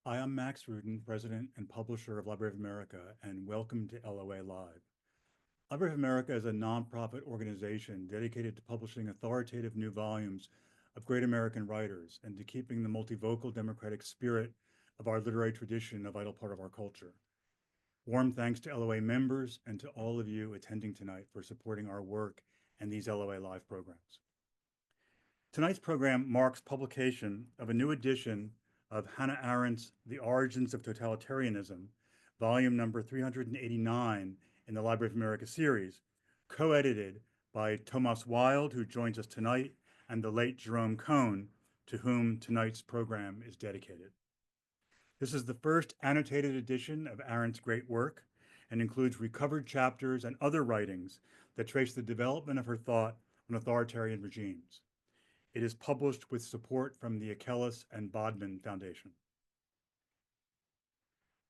Hi, I'm Max Rudin, President and Publisher of Library of America, and welcome to LOA Live. Library of America is a nonprofit organization dedicated to publishing authoritative new volumes of great American writers and to keeping the multivocal democratic spirit of our literary tradition a vital part of our culture. Warm thanks to LOA members and to all of you attending tonight for supporting our work and these LOA Live programs. Tonight's program marks publication of a new edition of Hannah Arendt's The Origins of Totalitarianism, volume number 389 in the Library of America series, co-edited by Thomas Wilde, who joins us tonight, and the late Jerome Cohn, to whom tonight's program is dedicated. This is the first annotated edition of Arendt's great work and includes recovered chapters and other writings that trace the development of her thought on authoritarian regimes. It is published with support from the Achilles and Bodman Foundation.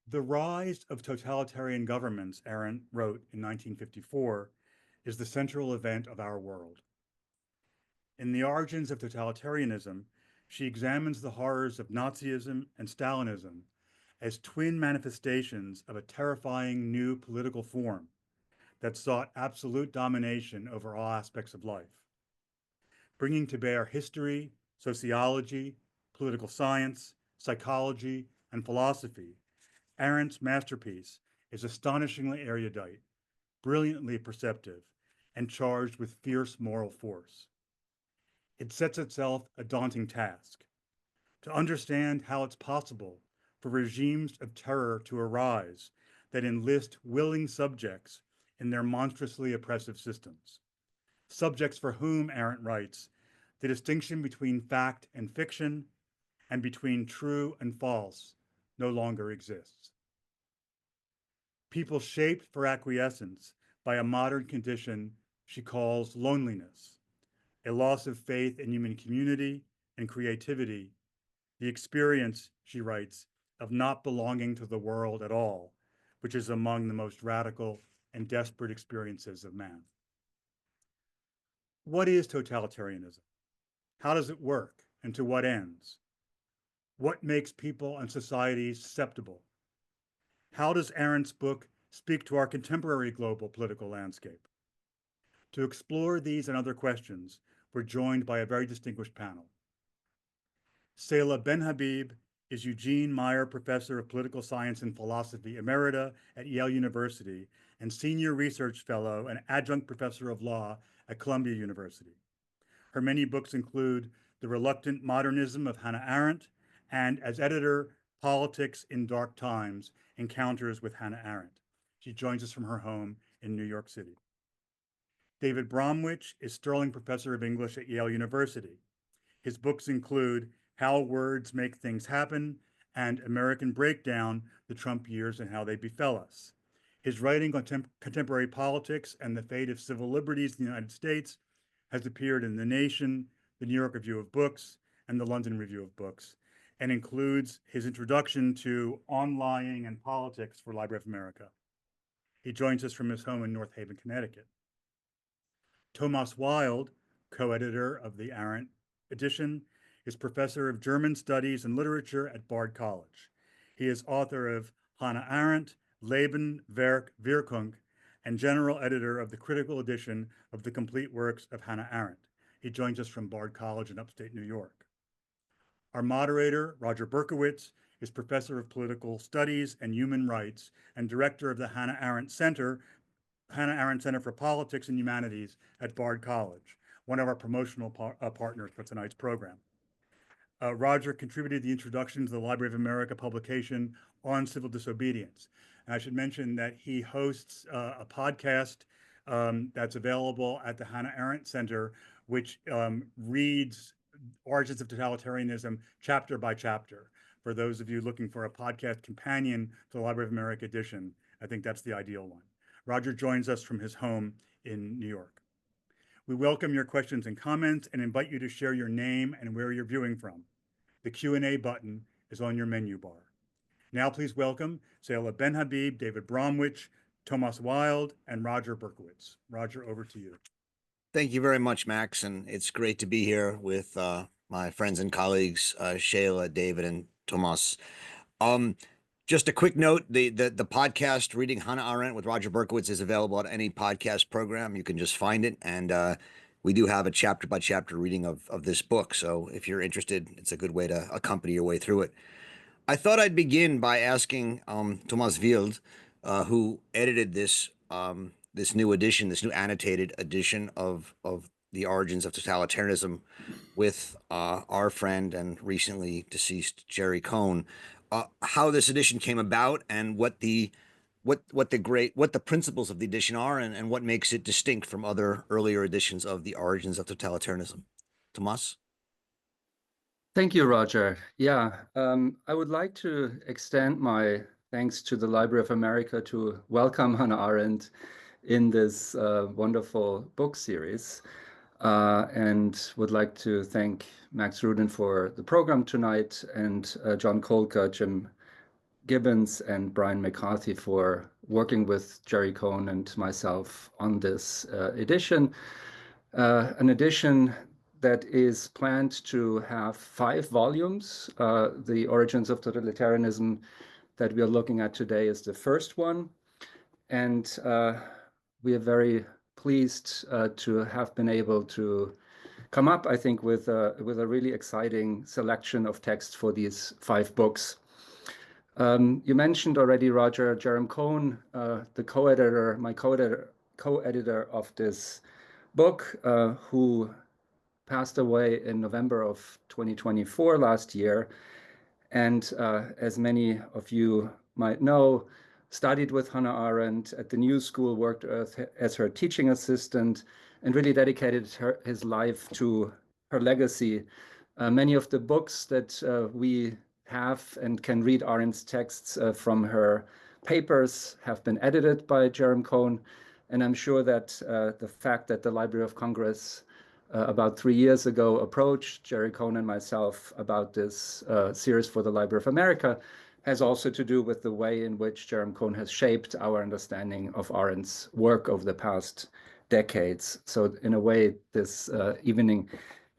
The rise of totalitarian governments, Arendt wrote in 1954, is the central event of our world. In The Origins of Totalitarianism, she examines the horrors of Nazism and Stalinism as twin manifestations of a terrifying new political form that sought absolute domination over all aspects of life. Bringing to bear history, sociology, political science, psychology, and philosophy, Arendt's masterpiece is astonishingly erudite, brilliantly perceptive, and charged with fierce moral force. It sets itself a daunting task: to understand how it's possible for regimes of terror to arise that enlist willing subjects in their monstrously oppressive systems. Subjects for whom, Arendt writes, the distinction between fact and fiction and between true and false no longer exists. People shaped for acquiescence by a modern condition she calls loneliness, a loss of faith in human community and creativity, the experience, she writes, of not belonging to the world at all, which is among the most radical and desperate experiences of man. What is totalitarianism? How does it work, and to what ends? What makes people and societies susceptible? How does Arendt's book speak to our contemporary global political landscape? To explore these and other questions, we're joined by a very distinguished panel. Seyla Benhabib is Eugene Meyer Professor of Political Science and Philosophy Emerita at Yale University and Senior Research Fellow and Adjunct Professor of Law at Columbia University. Her many books include The Reluctant Modernism of Hannah Arendt and, as editor, Politics in Dark Times, Encounters with Hannah Arendt. She joins us from her home in New York City. David Bromwich is Sterling Professor of English at Yale University. His books include How Words Make Things Happen and American Breakdown, The Trump Years and How They Befell Us. His writing on contemporary politics and the fate of civil liberties in the United States has appeared in The Nation, the New York Review of Books, and the London Review of Books, and includes his introduction to On Lying and Politics for Library of America. He joins us from his home in North Haven, Connecticut. Thomas Wilde, co-editor of the Arendt edition, is Professor of German Studies and Literature at Bard College. He is author of Hannah Arendt, Leben, Werk, Wirkung, and general editor of the critical edition of the complete works of Hannah Arendt. He joins us from Bard College in upstate New York. Our moderator, Roger Berkowitz, is Professor of Political Studies and Human Rights and Director of the Hannah Arendt Center for Politics and Humanities at Bard College, one of our promotional partners for tonight's program. Roger contributed the introduction to the Library of America publication on civil disobedience. And I should mention that he hosts a podcast that's available at the Hannah Arendt Center, which reads Origins of Totalitarianism chapter by chapter. For those of you looking for a podcast companion to the Library of America edition, I think that's the ideal one. Roger joins us from his home in New York. We welcome your questions and comments and invite you to share your name and where you're viewing from. The Q&A button is on your menu bar. Now please welcome Seyla Benhabib, David Bromwich, Thomas Wilde, and Roger Berkowitz. Roger, over to you. Thank you very much, Max, and it's great to be here with my friends and colleagues, Seyla, David, and Thomas. Just a quick note: the podcast "Reading Hannah Arendt" with Roger Berkowitz is available at any podcast program. You can just find it, and we do have a chapter by chapter reading of this book. So if you're interested, it's a good way to accompany your way through it. I thought I'd begin by asking Thomas Wild, who edited this new edition, this new annotated edition of the Origins of Totalitarianism, with our friend and recently deceased Jerry Cohn, how this edition came about and what the principles of the edition are, and what makes it distinct from other earlier editions of the Origins of Totalitarianism. Tomas? Thank you, Roger. Yeah, I would like to extend my thanks to the Library of America to welcome Hannah Arendt in this wonderful book series, and would like to thank Max Rudin for the program tonight, and John Kolka, Jim Gibbons, and Brian McCarthy for working with Jerry Cohn and myself on this edition. An edition that is planned to have 5 volumes. The Origins of Totalitarianism that we are looking at today is the first one. And we are very pleased to have been able to come up, I think, with a really exciting selection of texts for these 5 books. You mentioned already, Roger, Jerome Cohn, the co-editor, my co-editor of this book, who passed away in November of 2024 last year. And as many of you might know, studied with Hannah Arendt at the New School, worked as her teaching assistant, and really dedicated his life to her legacy. Many of the books that we have and can read Arendt's texts from her papers have been edited by Jerome Cohn. And I'm sure that the fact that the Library of Congress about 3 years ago approached Jerry Cohn and myself about this series for the Library of America has also to do with the way in which Jerome Cohn has shaped our understanding of Arendt's work over the past decades. So in a way, this evening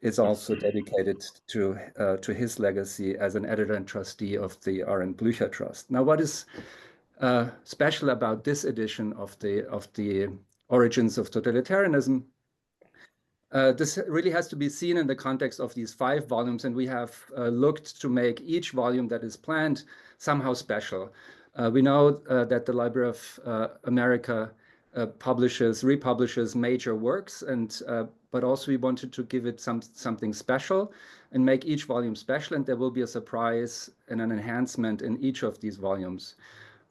is also dedicated to his legacy as an editor and trustee of the Arendt Blücher Trust. Now, what is special about this edition of the Origins of Totalitarianism? This really has to be seen in the context of these 5 volumes, and we have looked to make each volume that is planned somehow special. We know that the Library of America republishes major works, and but also we wanted to give it something special and make each volume special, and there will be a surprise and an enhancement in each of these volumes.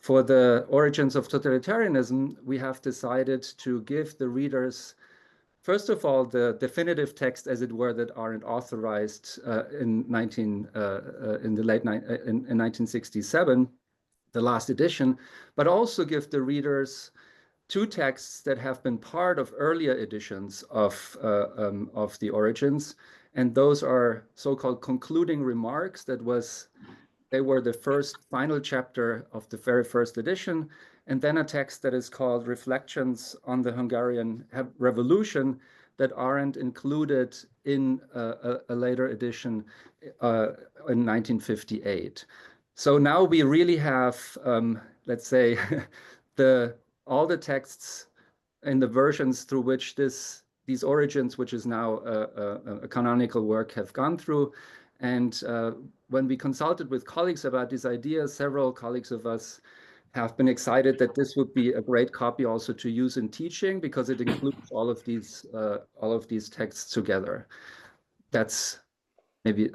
For the Origins of Totalitarianism, we have decided to give the readers, first of all, the definitive text, as it were, that Arendt authorized in 1967, the last edition, but also give the readers 2 texts that have been part of earlier editions of the Origins, and those are so-called concluding remarks. They were the final chapter of the very first edition, and then a text that is called Reflections on the Hungarian Revolution that Arendt included in a later edition in 1958. So now we really have, let's say, all the texts in the versions through which these Origins, which is now a canonical work, have gone through. And when we consulted with colleagues about these ideas, several colleagues of us have been excited that this would be a great copy also to use in teaching, because it includes all of these texts together. That's maybe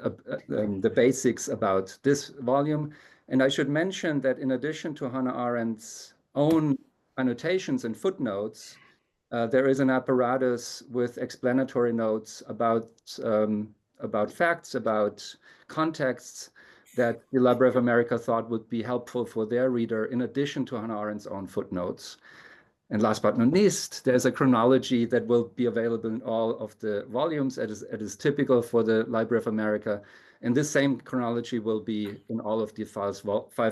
the basics about this volume. And I should mention that in addition to Hannah Arendt's own annotations and footnotes, there is an apparatus with explanatory notes about facts, about contexts that the Library of America thought would be helpful for their reader, in addition to Hannah Arendt's own footnotes. And last but not least, there's a chronology that will be available in all of the volumes. It is typical for the Library of America. And this same chronology will be in all of the 5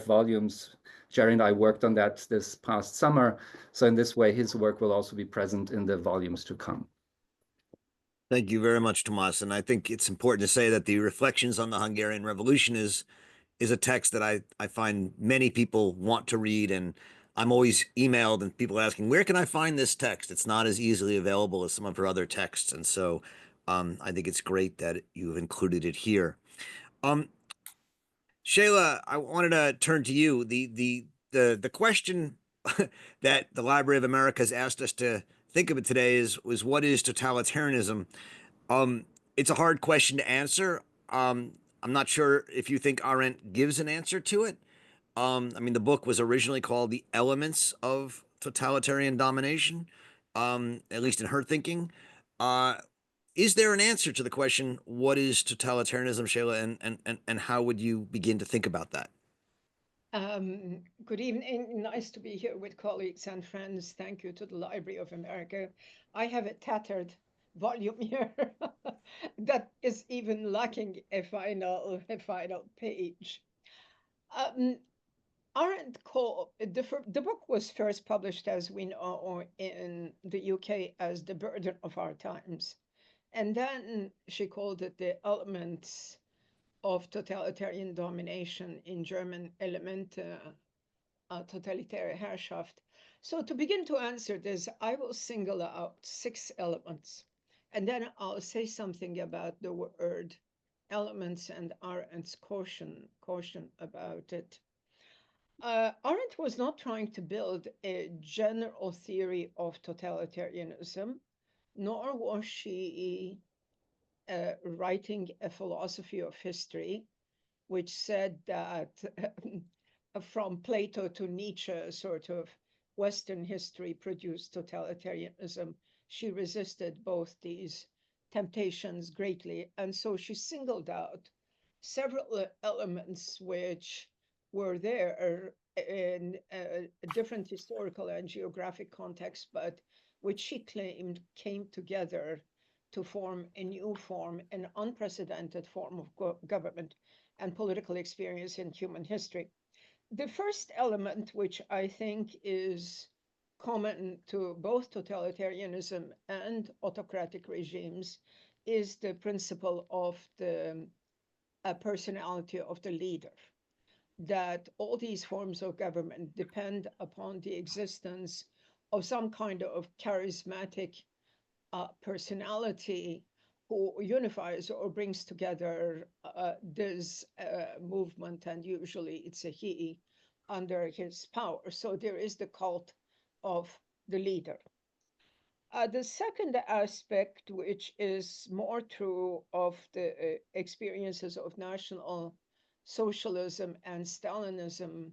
volumes. Jerry and I worked on that this past summer. So in this way, his work will also be present in the volumes to come. Thank you very much, Tomas. And I think it's important to say that the Reflections on the Hungarian Revolution is is a text that I find many people want to read, and I'm always emailed and people asking, where can I find this text? It's not as easily available as some of her other texts. And so I think it's great that you've included it here. Seyla, I wanted to turn to you. The question that the Library of America has asked us to think of it today was what is totalitarianism? It's a hard question to answer. I'm not sure if you think Arendt gives an answer to it. I mean, the book was originally called The Elements of Totalitarian Domination, at least in her thinking. Is there an answer to the question, what is totalitarianism, Seyla, and how would you begin to think about that? Good evening. Nice to be here with colleagues and friends. Thank you to the Library of America. I have a tattered volume here that is even lacking a final page. Arendt called the book was first published, as we know, in the UK as The Burden of Our Times, and then she called it The Elements of Totalitarian Domination, in German Elemente totalitäre Herrschaft. So to begin to answer this, I will single out 6 elements, and then I'll say something about the word elements and Arendt's caution about it. Arendt was not trying to build a general theory of totalitarianism, nor was she writing a philosophy of history, which said that from Plato to Nietzsche, sort of Western history produced totalitarianism. She resisted both these temptations greatly, and so she singled out several elements which were there in different historical and geographic contexts, but which she claimed came together to form a new form, an unprecedented form of government and political experience in human history. The first element, which I think is common to both totalitarianism and autocratic regimes, is the principle of the personality of the leader. That all these forms of government depend upon the existence of some kind of charismatic personality who unifies or brings together this movement, and usually it's a he, under his power. So there is the cult of the leader. The second aspect, which is more true of the experiences of National Socialism and Stalinism,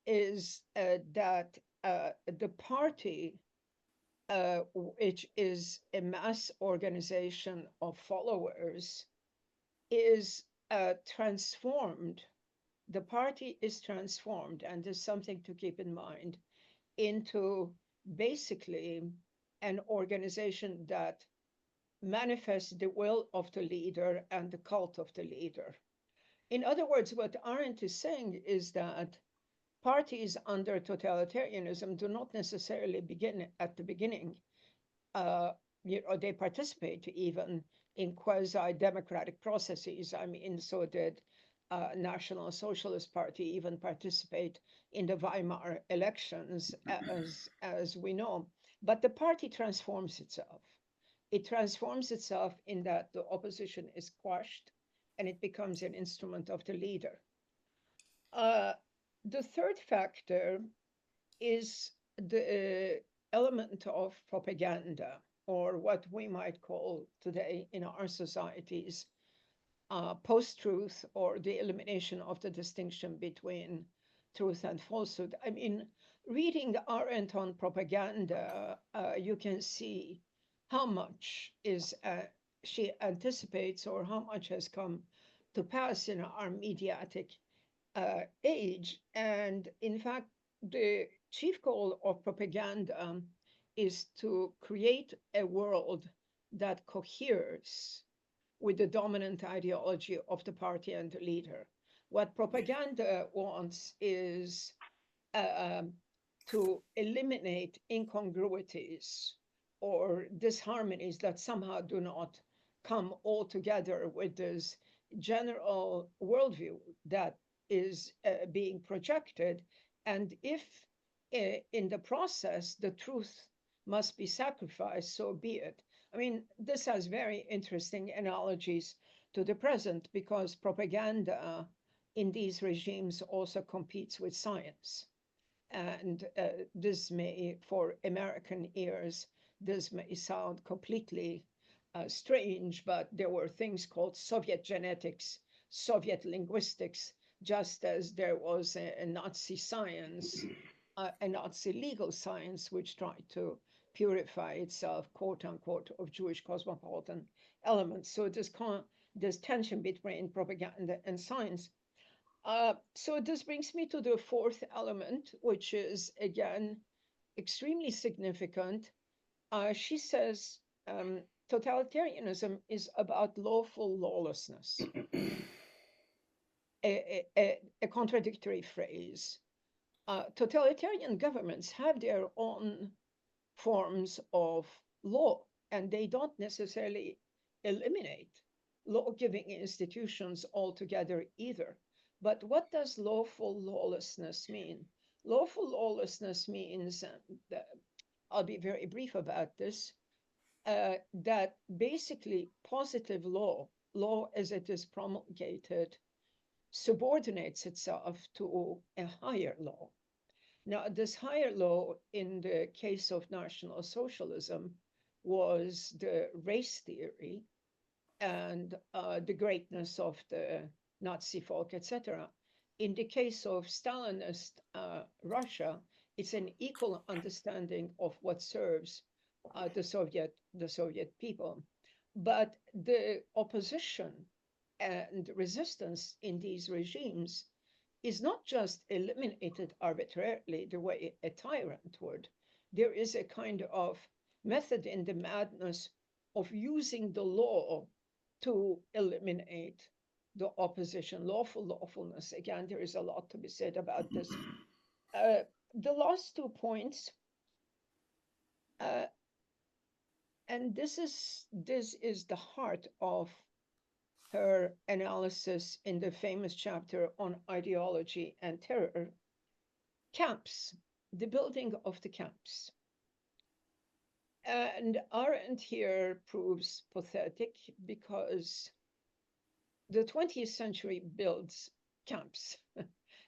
is that the party, which is a mass organization of followers, is transformed. The party is transformed, and there's something to keep in mind, into basically an organization that manifests the will of the leader and the cult of the leader. In other words, what Arendt is saying is that parties under totalitarianism do not necessarily begin at the beginning. They participate even in quasi-democratic processes. I mean, so did National Socialist Party even participate in the Weimar elections, as we know. But the party transforms itself. It transforms itself in that the opposition is quashed and it becomes an instrument of the leader. The third factor is the element of propaganda, or what we might call today in our societies post-truth, or the elimination of the distinction between truth and falsehood. I mean, reading Arendt on propaganda, you can see how much she anticipates, or how much has come to pass in our mediatic age. And in fact, the chief goal of propaganda is to create a world that coheres with the dominant ideology of the party and the leader. What propaganda wants is to eliminate incongruities or disharmonies that somehow do not come all together with this general worldview that is being projected, and if in the process the truth must be sacrificed, so be it. I mean, this has very interesting analogies to the present, because propaganda in these regimes also competes with science. And this may, for American ears, this may sound completely strange, but there were things called Soviet genetics, Soviet linguistics, just as there was a Nazi science, a Nazi legal science, which tried to purify itself, quote unquote, of Jewish cosmopolitan elements. So this tension between propaganda and science. So this brings me to the fourth element, which is, again, extremely significant. She says totalitarianism is about lawful lawlessness, a contradictory phrase. Totalitarian governments have their own forms of law, and they don't necessarily eliminate law-giving institutions altogether either. But what does lawful lawlessness mean? Lawful lawlessness means, I'll be very brief about this, that basically positive law as it is promulgated, subordinates itself to a higher law. Now, this higher law in the case of National Socialism was the race theory and the greatness of the Nazi folk, etc. In the case of Stalinist Russia, it's an equal understanding of what serves the Soviet people. But the opposition and resistance in these regimes is not just eliminated arbitrarily the way a tyrant would. There is a kind of method in the madness of using the law to eliminate the opposition. Lawfulness. Again, there is a lot to be said about this. The last 2 points, and this is the heart of her analysis in the famous chapter on ideology and terror. Camps, the building of the camps. And Arendt here proves pathetic, because the 20th century builds camps.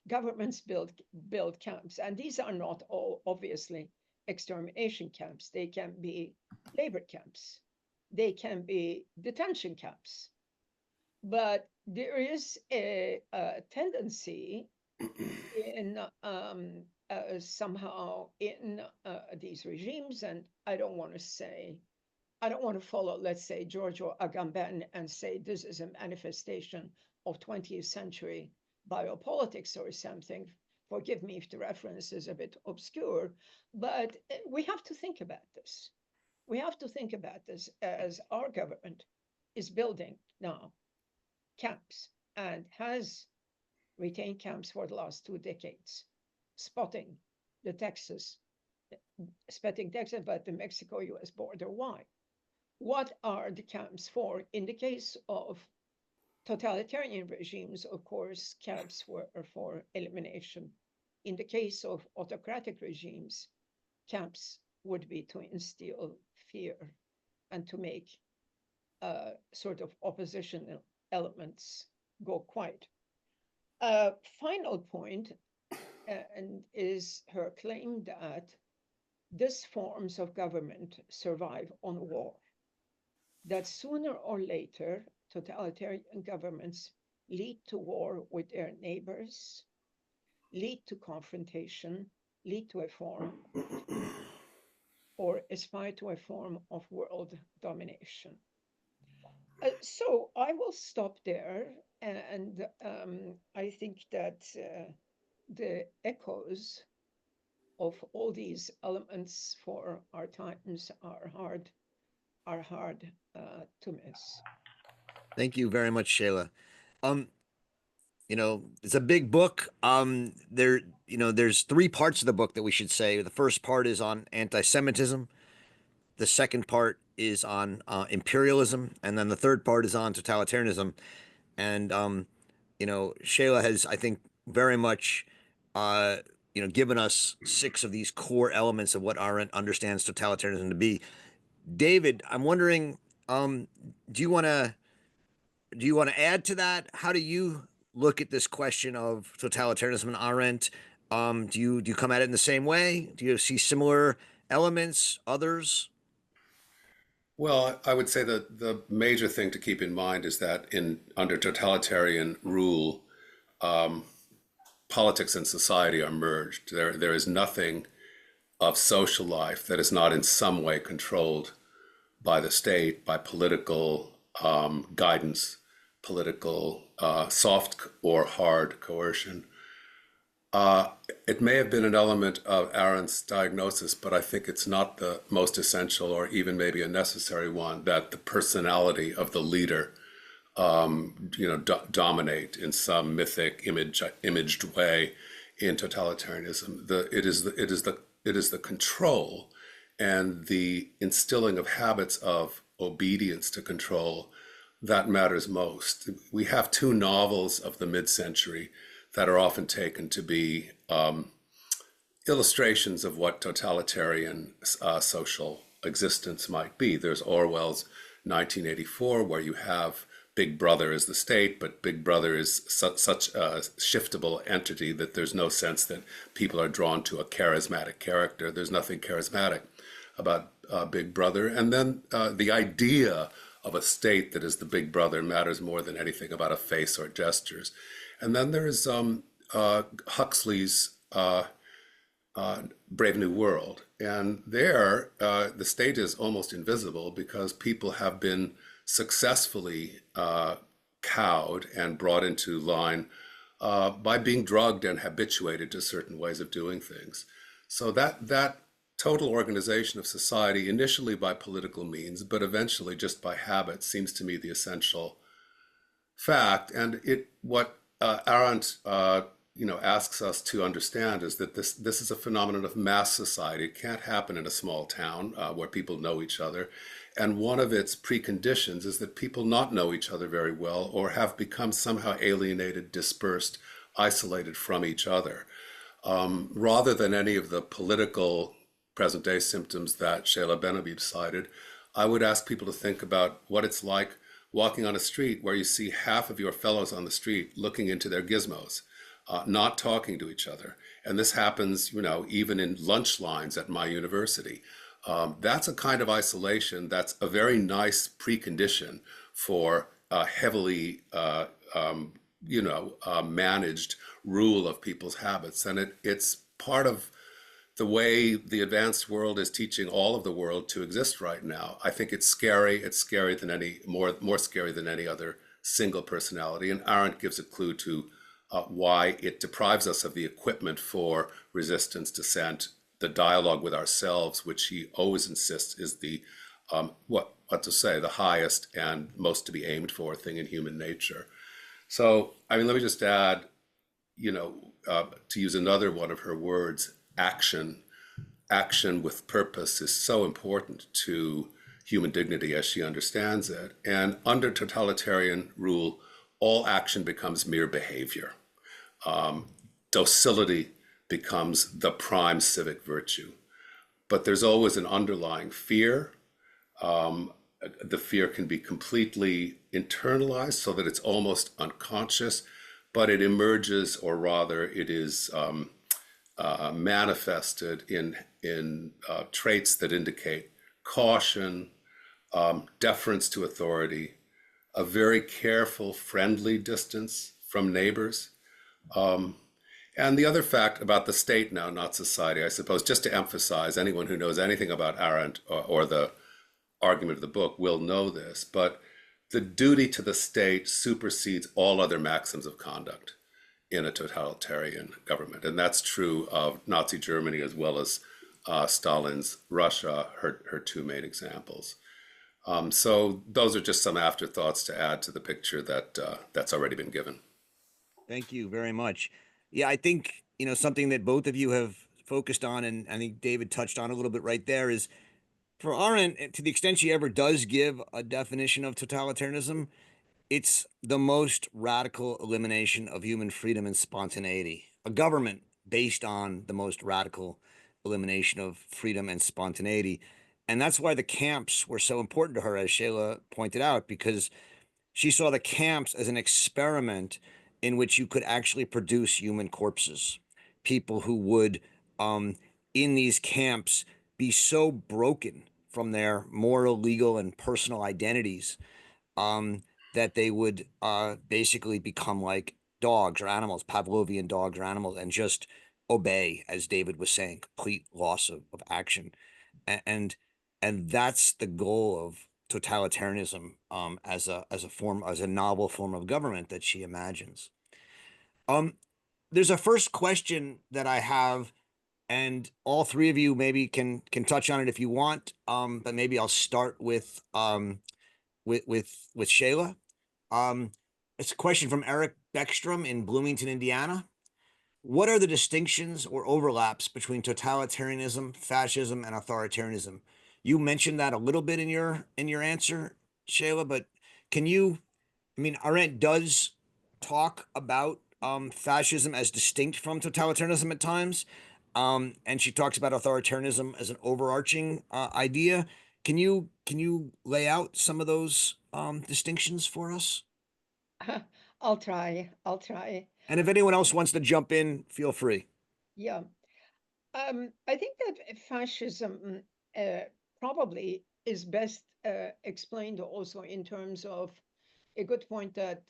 Governments build camps, and these are not all obviously extermination camps. They can be labor camps. They can be detention camps. But there is a tendency in somehow in these regimes, and I don't want to follow, let's say, Giorgio Agamben and say this is a manifestation of 20th century biopolitics or something. Forgive me if the reference is a bit obscure, but we have to think about this. We have to think about this as our government is building now camps and has retained camps for the last 2 decades, spotting Texas, but the Mexico-US border. Why? What are the camps for? In the case of totalitarian regimes, of course, camps were for elimination. In the case of autocratic regimes, camps would be to instill fear and to make sort of opposition elements go quiet. Final point, and is her claim that these forms of government survive on war, that sooner or later totalitarian governments lead to war with their neighbors, lead to confrontation, lead to a form or aspire to a form of world domination. So I will stop there, and I think that the echoes of all these elements for our times are hard to miss. Thank you very much, Seyla. It's a big book. There's 3 parts of the book that we should say. The first part is on anti-Semitism. The second part is on imperialism, and then the third part is on totalitarianism. And Seyla has, I think, very much, given us 6 of these core elements of what Arendt understands totalitarianism to be. David, I'm wondering, do you want to add to that? How do you look at this question of totalitarianism and Arendt? Do you come at it in the same way? Do you see similar elements, others? Well, I would say that the major thing to keep in mind is that under totalitarian rule, politics and society are merged. There is nothing of social life that is not in some way controlled by the state, by political guidance, political soft or hard coercion. It may have been an element of Arendt's diagnosis, but I think it's not the most essential or even maybe a necessary one, that the personality of the leader dominate in some mythic imaged way in totalitarianism. It is the control and the instilling of habits of obedience to control that matters most. We have 2 novels of the mid-century that are often taken to be illustrations of what totalitarian social existence might be. There's Orwell's 1984, where you have Big Brother as the state, but Big Brother is such a shiftable entity that there's no sense that people are drawn to a charismatic character. There's nothing charismatic about Big Brother. And then the idea of a state that is the Big Brother matters more than anything about a face or gestures. And then there is Huxley's Brave New World. And there, the state is almost invisible because people have been successfully cowed and brought into line by being drugged and habituated to certain ways of doing things. So that total organization of society, initially by political means, but eventually just by habit, seems to me the essential fact. And what Arendt asks us to understand is that this is a phenomenon of mass society. It can't happen in a small town where people know each other. And one of its preconditions is that people not know each other very well or have become somehow alienated, dispersed, isolated from each other. Rather than any of the political present-day symptoms that Seyla Benhabib cited, I would ask people to think about what it's like walking on a street where you see half of your fellows on the street looking into their gizmos, not talking to each other. And this happens, even in lunch lines at my university. That's a kind of isolation that's a very nice precondition for heavily, managed rule of people's habits. And it's part of the way the advanced world is teaching all of the world to exist right now. I think it's scary. It's scary than more scary than any other single personality. And Arendt gives a clue to why it deprives us of the equipment for resistance, dissent, the dialogue with ourselves, which he always insists is the the highest and most to be aimed for thing in human nature. So, let me just add, to use another one of her words, action with purpose is so important to human dignity as she understands it. And under totalitarian rule, all action becomes mere behavior. Docility becomes the prime civic virtue. But there's always an underlying fear. The fear can be completely internalized so that it's almost unconscious, but it emerges, or rather it is manifested in traits that indicate caution, deference to authority, a very careful, friendly distance from neighbors. And the other fact about the state now, not society, I suppose, just to emphasize, anyone who knows anything about Arendt or the argument of the book will know this, but the duty to the state supersedes all other maxims of conduct in a totalitarian government. And that's true of Nazi Germany as well as Stalin's Russia, her 2 main examples. So those are just some afterthoughts to add to the picture that's already been given. Thank you very much. Yeah, I think, something that both of you have focused on, and I think David touched on a little bit right there, is for Arendt, to the extent she ever does give a definition of totalitarianism, it's the most radical elimination of human freedom and spontaneity. A government based on the most radical elimination of freedom and spontaneity. And that's why the camps were so important to her, as Seyla pointed out, because she saw the camps as an experiment in which you could actually produce human corpses. People who would, in these camps, be so broken from their moral, legal, and personal identities that they would basically become like dogs or animals, Pavlovian dogs or animals, and just obey, as David was saying, complete loss of action. And and that's the goal of totalitarianism as a form, as a novel form of government that she imagines. There's a first question that I have, and all three of you maybe can touch on it if you want. But maybe I'll start with Seyla. It's a question from Eric Beckstrom in Bloomington, Indiana. What are the distinctions or overlaps between totalitarianism, fascism, and authoritarianism? You mentioned that a little bit in your answer, Seyla, but can you? I mean, Arendt does talk about fascism as distinct from totalitarianism at times, and she talks about authoritarianism as an overarching idea. Can you lay out some of those distinctions for us? I'll try. I'll try. And if anyone else wants to jump in, feel free. Yeah. I think that fascism probably is best explained also in terms of a good point that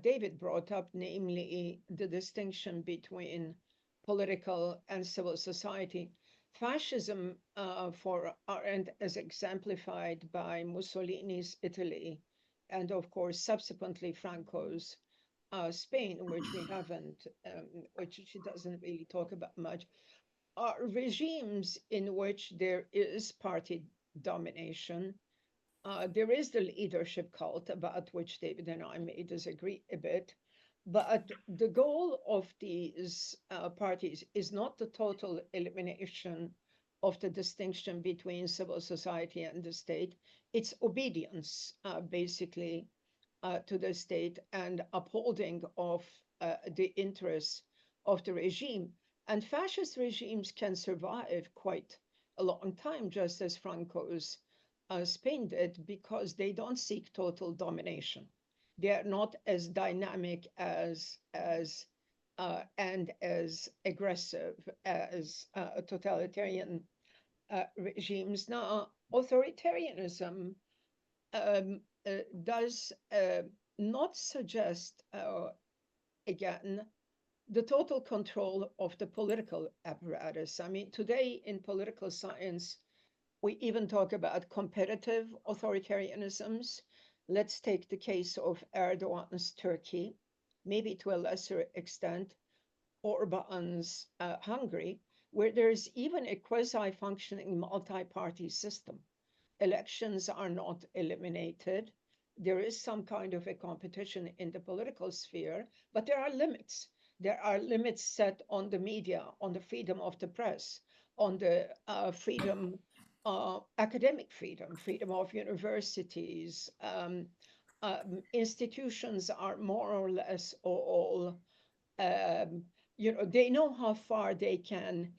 David brought up, namely the distinction between political and civil society. Fascism, for Arendt, as exemplified by Mussolini's Italy, and of course, subsequently Franco's Spain, which we haven't, which she doesn't really talk about much, are regimes in which there is party domination. There is the leadership cult, about which David and I may disagree a bit, but the goal of these parties is not the total elimination of the distinction between civil society and the state. It's obedience, basically, to the state and upholding of the interests of the regime. And fascist regimes can survive quite a long time, just as Franco's Spain did, because they don't seek total domination. They are not as dynamic and as aggressive as totalitarian regimes. Now, authoritarianism um, does not suggest, again, the total control of the political apparatus. I mean, today in political science, we even talk about competitive authoritarianisms. Let's take the case of Erdogan's Turkey, maybe to a lesser extent, Orban's Hungary, where there's even a quasi-functioning multi-party system. Elections are not eliminated. There is some kind of a competition in the political sphere, but there are limits. There are limits set on the media, on the freedom of the press, on the freedom, academic freedom, freedom of universities. Institutions are more or less all, they know how far they can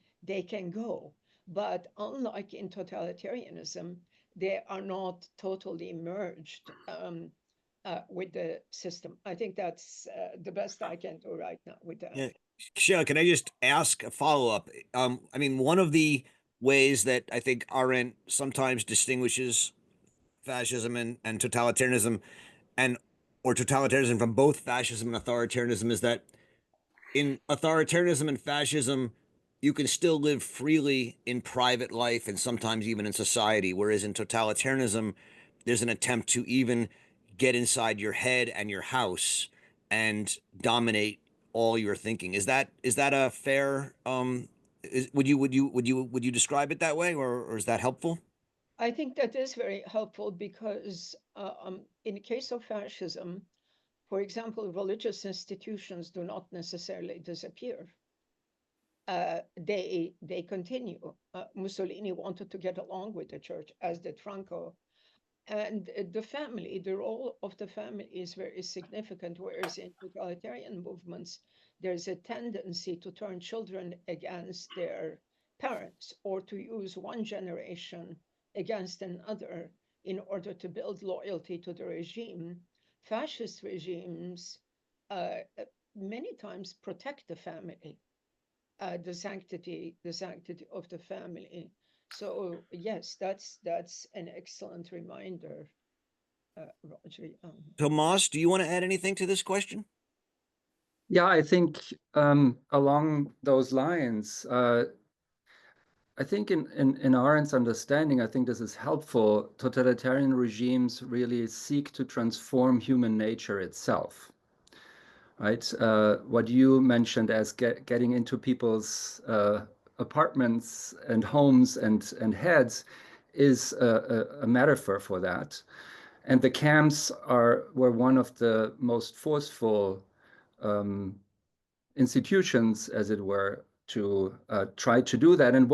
go. But unlike in totalitarianism, they are not totally merged with the system. I think that's the best I can do right now with that. Yeah. Sheila, can I just ask a follow-up? I mean, one of the ways that I think Arendt sometimes distinguishes fascism and totalitarianism or totalitarianism from both fascism and authoritarianism is that in authoritarianism and fascism, you can still live freely in private life and sometimes even in society, whereas in totalitarianism, there's an attempt to even get inside your head and your house and dominate all your thinking. Is that a fair would you describe it that way, or is that helpful? I think that is very helpful because in the case of fascism, for example, religious institutions do not necessarily disappear. They continue. Mussolini wanted to get along with the church, as did Franco. And the family, the role of the family is very significant, whereas in totalitarian movements, there's a tendency to turn children against their parents or to use one generation against another in order to build loyalty to the regime. Fascist regimes many times protect the family, the sanctity of the family. So yes, that's an excellent reminder, Roger. Tomas, do you want to add anything to this question? Yeah, I think along those lines, I think in Arendt's understanding, I think this is helpful. Totalitarian regimes really seek to transform human nature itself, right? What you mentioned as getting into people's apartments and homes and heads is a metaphor for that. And the camps were one of the most forceful institutions, as it were, to try to do that. And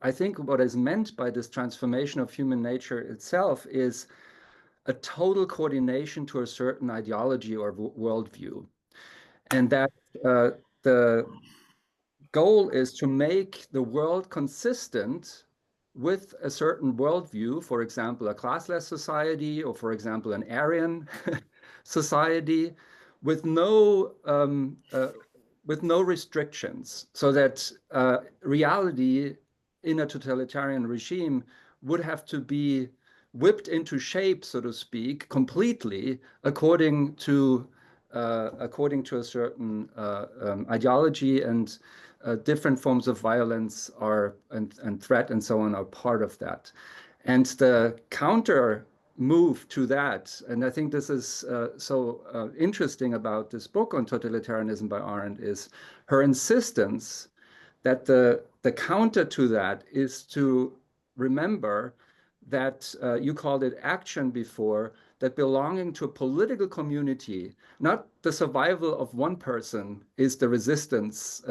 I think what is meant by this transformation of human nature itself is a total coordination to a certain ideology or worldview. And that the goal is to make the world consistent with a certain worldview, for example, a classless society, or for example, an Aryan society, with no restrictions, so that reality in a totalitarian regime would have to be whipped into shape, so to speak, completely according to a certain ideology, and different forms of violence and threat and so on are part of that. And the counter move to that, and I think this is so interesting about this book on totalitarianism by Arendt, is her insistence that the counter to that is to remember that you called it action before, that belonging to a political community, not the survival of one person, is the resistance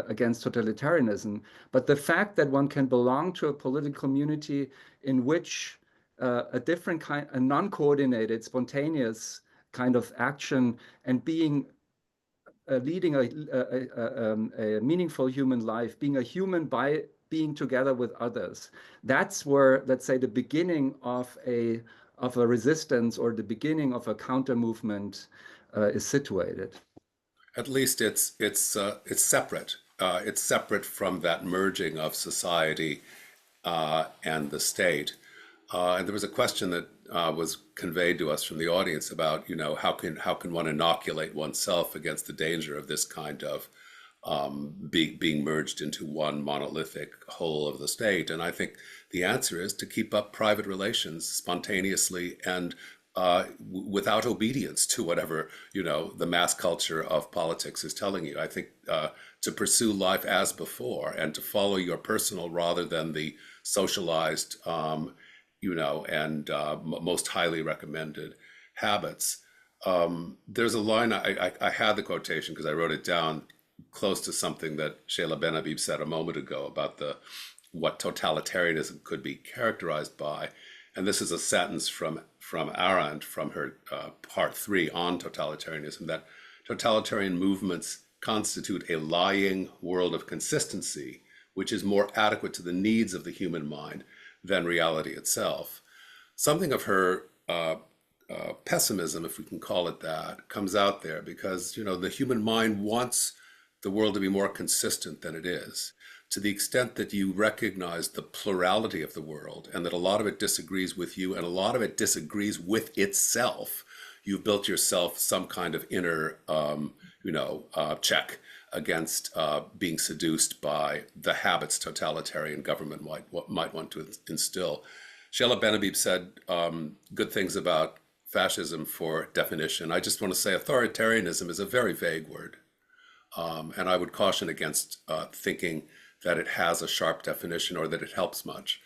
against totalitarianism, but the fact that one can belong to a political community in which a different kind, a non-coordinated, spontaneous kind of action and being leading a meaningful human life, being a human by being together with others. That's where, let's say, the beginning of a resistance or the beginning of a counter movement is situated. At least it's separate. It's separate from that merging of society and the state. And there was a question that was conveyed to us from the audience about, how can one inoculate oneself against the danger of this kind of being merged into one monolithic whole of the state. And I think the answer is to keep up private relations spontaneously and without obedience to whatever, the mass culture of politics is telling you. I think to pursue life as before and to follow your personal rather than the socialized, and most highly recommended habits. There's a line, I had the quotation because I wrote it down close to something that Seyla Benhabib said a moment ago about what totalitarianism could be characterized by. And this is a sentence from Arendt, from her part 3 on totalitarianism, that totalitarian movements constitute a lying world of consistency, which is more adequate to the needs of the human mind than reality itself. Something of her pessimism, if we can call it that, comes out there because, the human mind wants the world to be more consistent than it is. To the extent that you recognize the plurality of the world and that a lot of it disagrees with you and a lot of it disagrees with itself, you've built yourself some kind of inner, check against being seduced by the habits totalitarian government might want to instill. Seyla Benhabib said good things about fascism for definition. I just want to say authoritarianism is a very vague word. And I would caution against thinking that it has a sharp definition or that it helps much.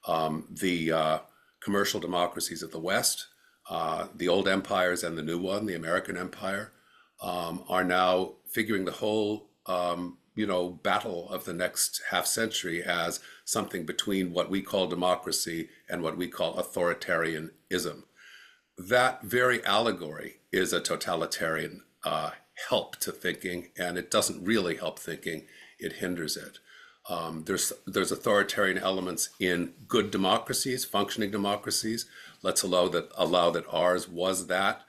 The commercial democracies of the West, the old empires and the new one, the American empire, are now figuring the whole battle of the next half century as something between what we call democracy and what we call authoritarianism. That very allegory is a totalitarian help to thinking, and it doesn't really help thinking, it hinders it. There's authoritarian elements in good democracies, functioning democracies. Let's allow that ours was that,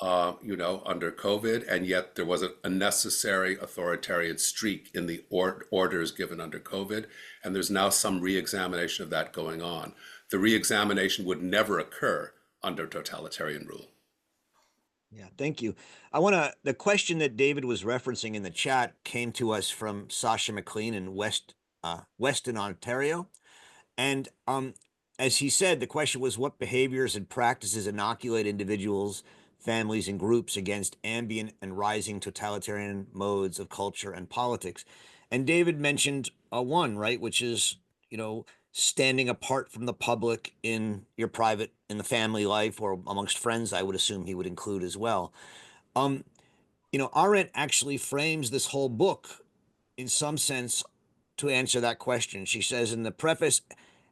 under COVID, and yet there was a necessary authoritarian streak in the orders given under COVID, and there's now some re-examination of that going on. The re-examination would never occur under totalitarian rule. Yeah, thank you. The question that David was referencing in the chat came to us from Sasha McLean in Weston, Ontario. And as he said, the question was, what behaviors and practices inoculate individuals, families, and groups against ambient and rising totalitarian modes of culture and politics? And David mentioned one, right, which is, standing apart from the public in your private, in the family life, or amongst friends, I would assume he would include as well. Arendt actually frames this whole book in some sense to answer that question. She says in the preface,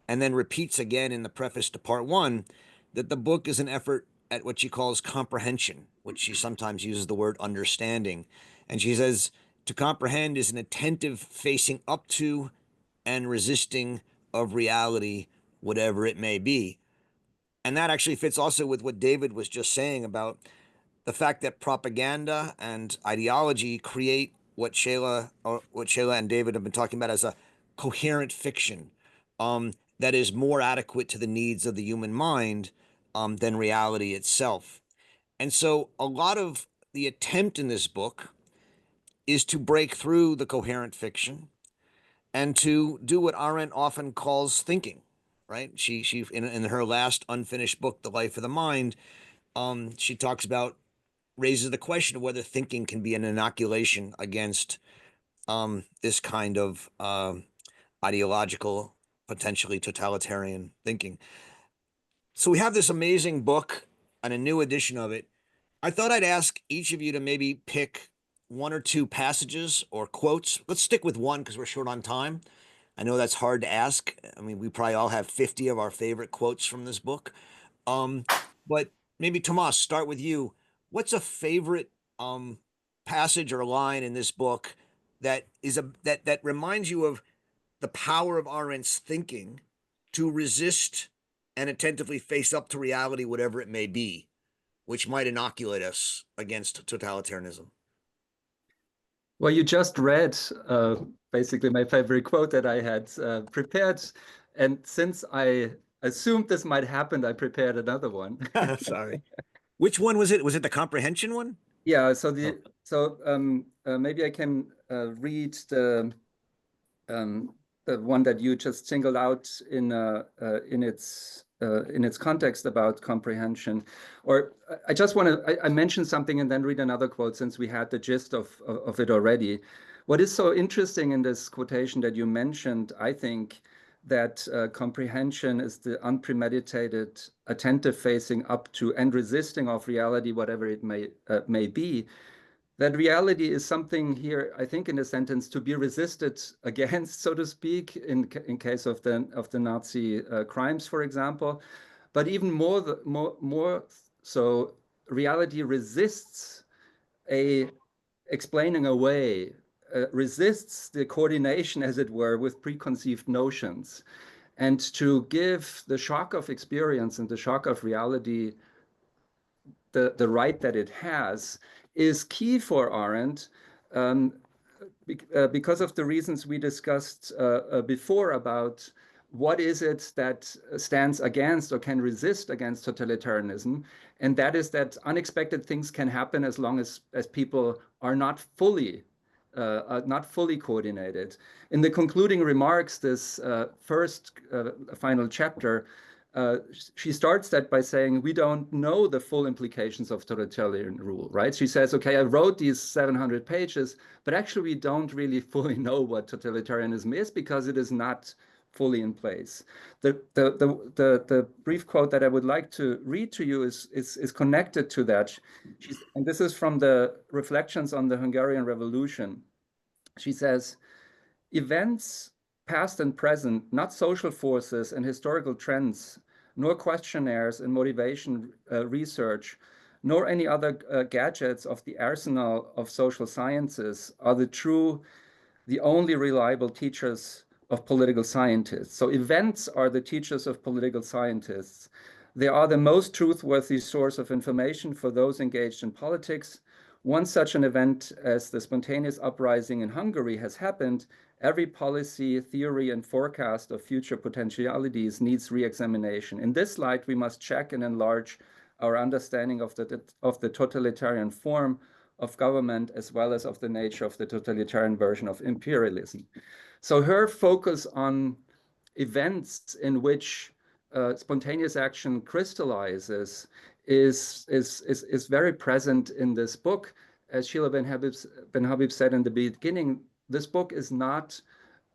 and then repeats again in the preface to part one, that the book is an effort at what she calls comprehension, which she sometimes uses the word understanding. And she says, to comprehend is an attentive facing up to and resisting of reality, whatever it may be. And that actually fits also with what David was just saying about the fact that propaganda and ideology create what Seyla and David have been talking about as a coherent fiction that is more adequate to the needs of the human mind than reality itself. And so a lot of the attempt in this book is to break through the coherent fiction and to do what Arendt often calls thinking, right? She in her last unfinished book, The Life of the Mind, she raises the question of whether thinking can be an inoculation against this kind of ideological, potentially totalitarian thinking. So we have this amazing book and a new edition of it. I thought I'd ask each of you to maybe pick one or two passages or quotes. Let's stick with one because we're short on time. I know that's hard to ask. I mean, we probably all have 50 of our favorite quotes from this book. But maybe Tomas, start with you. What's a favorite passage or line in this book that reminds you of the power of Arendt's thinking to resist and attentively face up to reality, whatever it may be, which might inoculate us against totalitarianism? Well, you just read basically my favorite quote that I had prepared. And since I assumed this might happen, I prepared another one. Sorry. Which one was it? Was it the comprehension one? Yeah. So maybe I can read the one that you just singled out in its context about comprehension. Or I just want to, I mentioned something and then read another quote since we had the gist of it already. What is so interesting in this quotation that you mentioned, I think, that comprehension is the unpremeditated, attentive facing up to and resisting of reality, whatever it may be. That reality is something here, I think, in a sentence to be resisted against, so to speak, in case of the Nazi crimes, for example. But even more so, reality resists explaining away, resists the coordination, as it were, with preconceived notions. And to give the shock of experience and the shock of reality the right that it has is key for Arendt because of the reasons we discussed before about what is it that stands against or can resist against totalitarianism. And that is that unexpected things can happen as long as people are not fully coordinated. In the concluding remarks, this first final chapter, she starts that by saying, we don't know the full implications of totalitarian rule, right? She says, okay, I wrote these 700 pages, but actually we don't really fully know what totalitarianism is because it is not fully in place. The brief quote that I would like to read to you is connected to that. And this is from the Reflections on the Hungarian Revolution. She says, events past and present, not social forces and historical trends, nor questionnaires and motivation research, nor any other gadgets of the arsenal of social sciences are the only reliable teachers of political scientists. So events are the teachers of political scientists. They are the most truthworthy source of information for those engaged in politics. Once such an event as the spontaneous uprising in Hungary has happened, every policy, theory, and forecast of future potentialities needs re-examination. In this light, we must check and enlarge our understanding of the totalitarian form of government, as well as of the nature of the totalitarian version of imperialism. So her focus on events in which spontaneous action crystallizes is very present in this book. As Seyla Benhabib said in the beginning, this book is not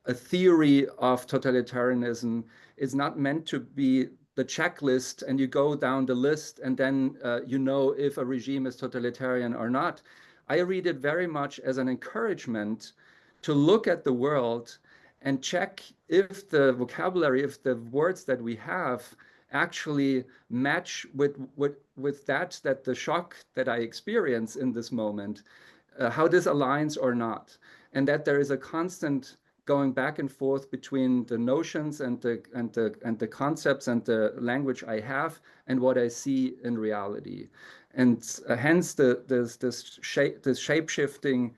a theory of totalitarianism. It's not meant to be the checklist and you go down the list and then you know if a regime is totalitarian or not. I read it very much as an encouragement to look at the world and check if the vocabulary, if the words that we have actually match with that the shock that I experience in this moment, how this aligns or not, and that there is a constant going back and forth between the notions and the concepts and the language I have and what I see in reality, and hence this shape-shifting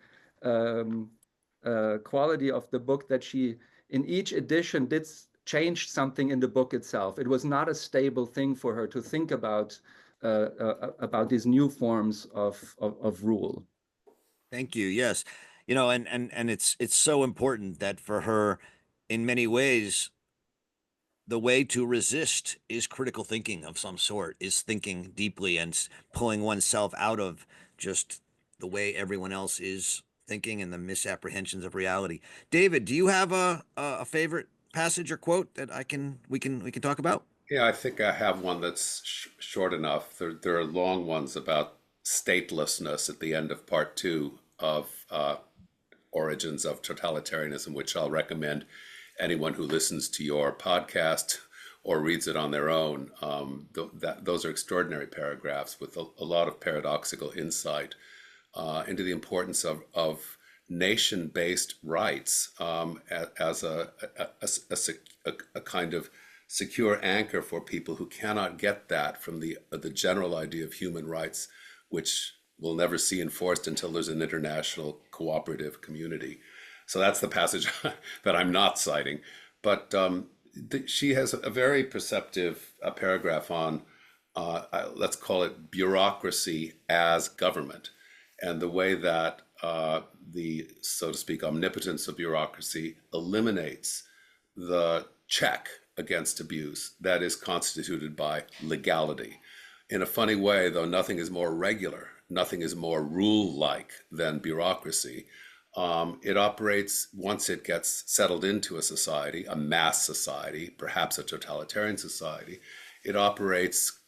quality of the book, that she in each edition did change something in the book itself. It was not a stable thing for her to think about these new forms of rule. Thank you. Yes. You know, and it's so important that for her, in many ways, the way to resist is critical thinking of some sort, is thinking deeply and pulling oneself out of just the way everyone else is thinking and the misapprehensions of reality. David, do you have a favorite passage or quote that we can talk about? Yeah, I think I have one that's short enough. There are long ones about statelessness at the end of part 2 of Origins of Totalitarianism, which I'll recommend anyone who listens to your podcast or reads it on their own. Those are extraordinary paragraphs with a lot of paradoxical insight into the importance of nation-based rights as a kind of secure anchor for people who cannot get that from the general idea of human rights, which we'll never see enforced until there's an international cooperative community. So that's the passage that I'm not citing. But she has a very perceptive paragraph on, let's call it bureaucracy as government, and the way that the, so to speak, omnipotence of bureaucracy eliminates the check against abuse that is constituted by legality. In a funny way, though, nothing is more regular, nothing is more rule-like than bureaucracy. It operates, once it gets settled into a society, a mass society, perhaps a totalitarian society, it operates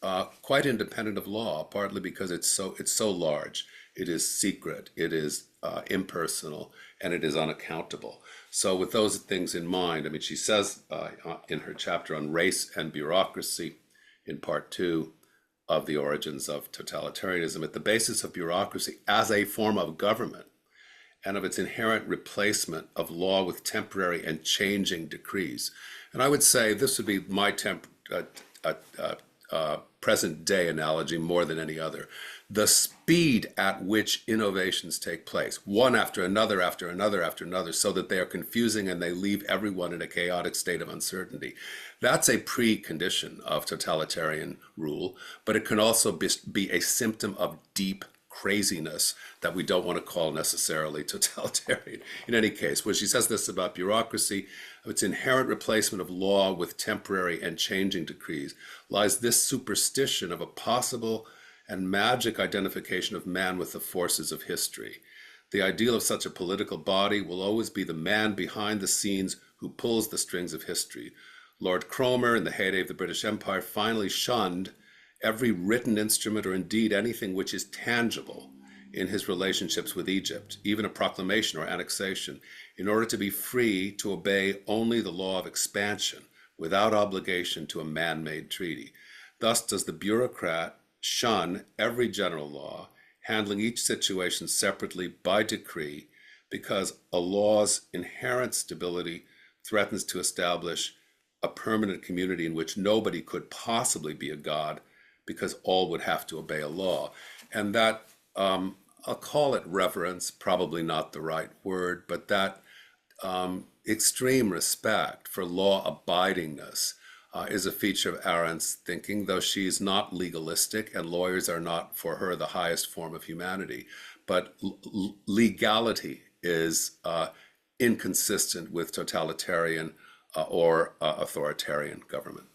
quite independent of law, partly because it's so large. It is secret, it is impersonal, and it is unaccountable. So with those things in mind, I mean, she says in her chapter on race and bureaucracy in part 2 of the Origins of Totalitarianism, at the basis of bureaucracy as a form of government and of its inherent replacement of law with temporary and changing decrees. And I would say this would be my present day analogy more than any other. The speed at which innovations take place, one after another, after another, after another, so that they are confusing and they leave everyone in a chaotic state of uncertainty. That's a precondition of totalitarian rule, but it can also be a symptom of deep craziness that we don't want to call necessarily totalitarian. In any case, when she says this about bureaucracy, its inherent replacement of law with temporary and changing decrees, lies this superstition of a possible and magic identification of man with the forces of history. The ideal of such a political body will always be the man behind the scenes who pulls the strings of history. Lord Cromer, in the heyday of the British Empire, finally shunned every written instrument or indeed anything which is tangible in his relationships with Egypt, even a proclamation or annexation, in order to be free to obey only the law of expansion without obligation to a man-made treaty. Thus does the bureaucrat shun every general law, handling each situation separately by decree, because a law's inherent stability threatens to establish a permanent community in which nobody could possibly be a god, because all would have to obey a law. And that, I'll call it reverence, probably not the right word, but that extreme respect for law abidingness is a feature of Arendt's thinking, though she's not legalistic and lawyers are not for her the highest form of humanity. But legality is inconsistent with totalitarian or authoritarian government.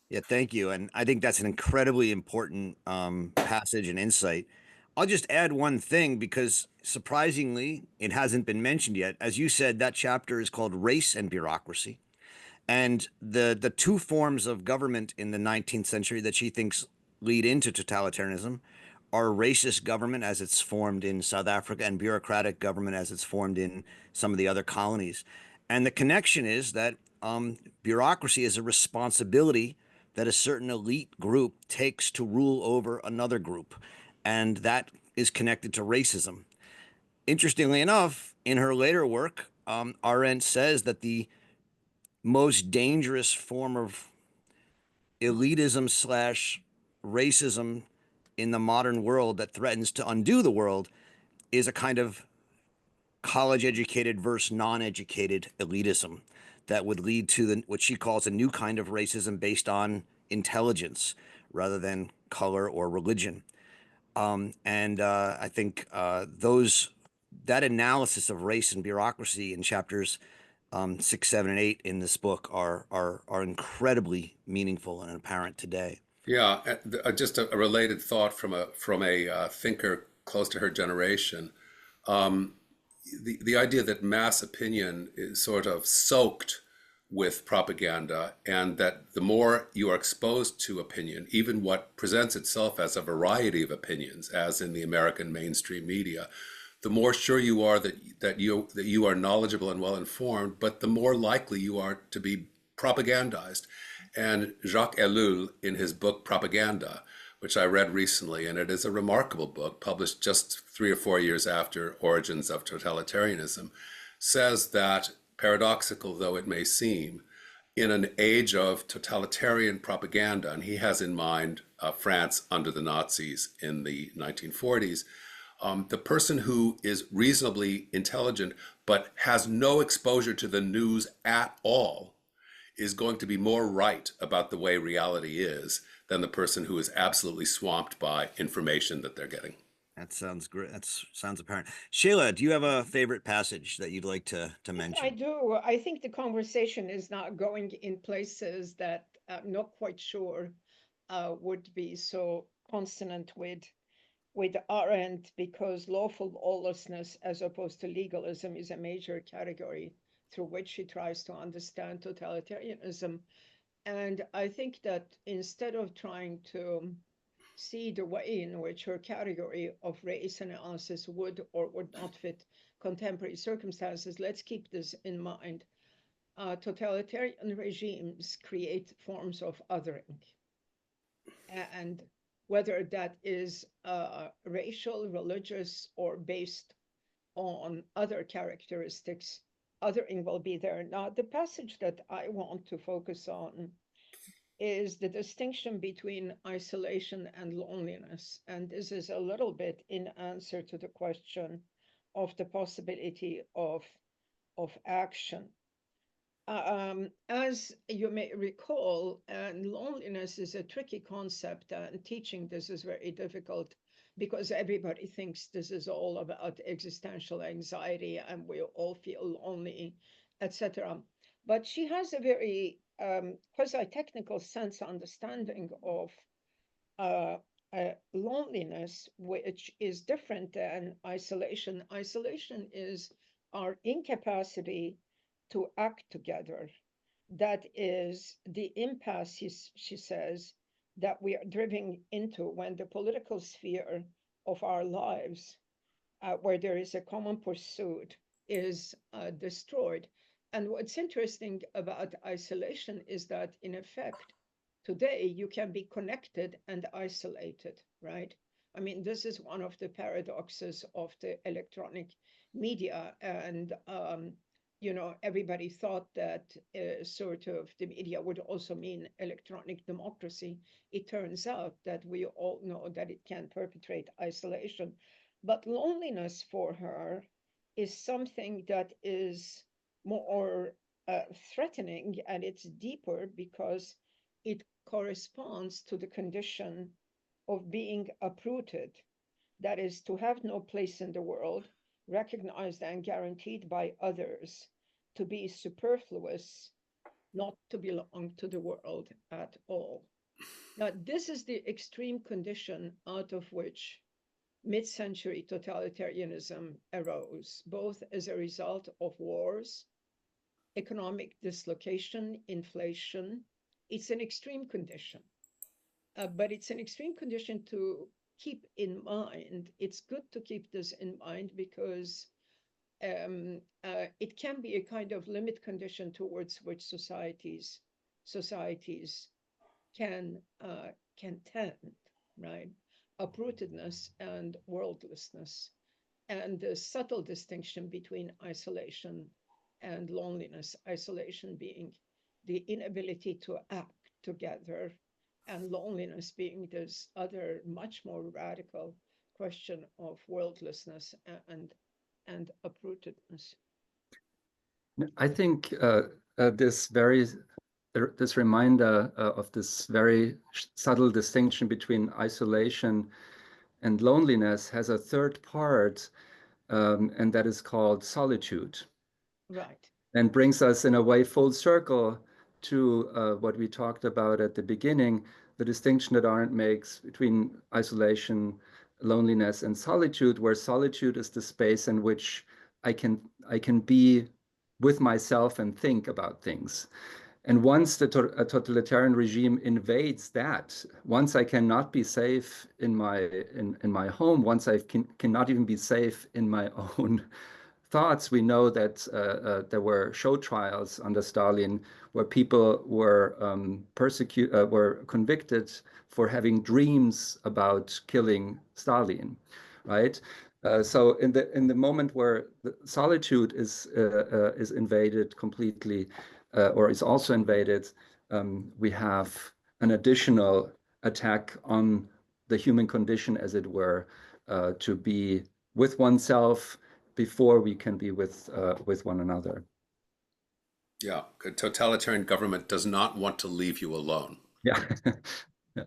Yeah, thank you. And I think that's an incredibly important passage and insight. I'll just add one thing because surprisingly, it hasn't been mentioned yet. As you said, that chapter is called Race and Bureaucracy. And the two forms of government in the 19th century that she thinks lead into totalitarianism are racist government as it's formed in South Africa and bureaucratic government as it's formed in some of the other colonies. And the connection is that bureaucracy is a responsibility that a certain elite group takes to rule over another group. And that is connected to racism. Interestingly enough, in her later work, Arendt says that the most dangerous form of elitism slash racism in the modern world that threatens to undo the world is a kind of college educated versus non-educated elitism that would lead to what she calls a new kind of racism based on intelligence rather than color or religion. I think that analysis of race and bureaucracy in chapters 6, 7, and 8 in this book are incredibly meaningful and apparent today. Yeah, just a related thought from a thinker close to her generation. The idea that mass opinion is sort of soaked with propaganda, and that the more you are exposed to opinion, even what presents itself as a variety of opinions, as in the American mainstream media, the more sure you are that you are knowledgeable and well informed, but the more likely you are to be propagandized. And Jacques Ellul, in his book Propaganda, which I read recently, and it is a remarkable book published just 3 or 4 years after Origins of Totalitarianism, says that, paradoxical though it may seem, in an age of totalitarian propaganda, and he has in mind France under the Nazis in the 1940s, the person who is reasonably intelligent but has no exposure to the news at all is going to be more right about the way reality is than the person who is absolutely swamped by information that they're getting. That sounds great. That sounds apparent. Seyla, do you have a favorite passage that you'd like to mention? I do. I think the conversation is not going in places that I'm not quite sure would be so consonant with Arendt, because lawful lawlessness as opposed to legalism is a major category through which she tries to understand totalitarianism. And I think that instead of trying to see the way in which her category of race analysis would or would not fit contemporary circumstances, let's keep this in mind. Totalitarian regimes create forms of othering. And whether that is racial, religious, or based on other characteristics, othering will be there. Now, the passage that I want to focus on is the distinction between isolation and loneliness. And this is a little bit in answer to the question of the possibility of action. As you may recall, and loneliness is a tricky concept, and teaching this is very difficult because everybody thinks this is all about existential anxiety and we all feel lonely, etc. But she has a very quasi-technical sense understanding of loneliness, which is different than isolation. Isolation is our incapacity to act together. That is the impasse, she says, that we are driven into when the political sphere of our lives where there is a common pursuit is destroyed. And what's interesting about isolation is that, in effect, today you can be connected and isolated, right? I mean, this is one of the paradoxes of the electronic media. And, everybody thought that sort of the media would also mean electronic democracy. It turns out that we all know that it can perpetrate isolation. But loneliness for her is something that is more threatening, and it's deeper because it corresponds to the condition of being uprooted. That is, to have no place in the world, recognized and guaranteed by others, to be superfluous, not to belong to the world at all. Now, this is the extreme condition out of which mid-century totalitarianism arose, both as a result of wars, economic dislocation, inflation. It's an extreme condition, but it's an extreme condition to keep in mind. It's good to keep this in mind because it can be a kind of limit condition towards which societies can tend, right? Uprootedness and worldlessness, and the subtle distinction between isolation and loneliness. Isolation being the inability to act together, and loneliness being this other, much more radical question of worldlessness and uprootedness. I think this reminder of this very subtle distinction between isolation and loneliness has a third part, and that is called solitude. Right. And brings us in a way full circle to what we talked about at the beginning, the distinction that Arendt makes between isolation, loneliness, and solitude, where solitude is the space in which I can be with myself and think about things. And once a totalitarian regime invades that, once I cannot be safe in my home, once I cannot even be safe in my own thoughts, we know that there were show trials under Stalin where people were were convicted for having dreams about killing Stalin, right? So in the moment where the solitude is invaded completely, or is also invaded, we have an additional attack on the human condition, as it were, to be with oneself before we can be with one another. Yeah, a totalitarian government does not want to leave you alone. Yeah. Yeah.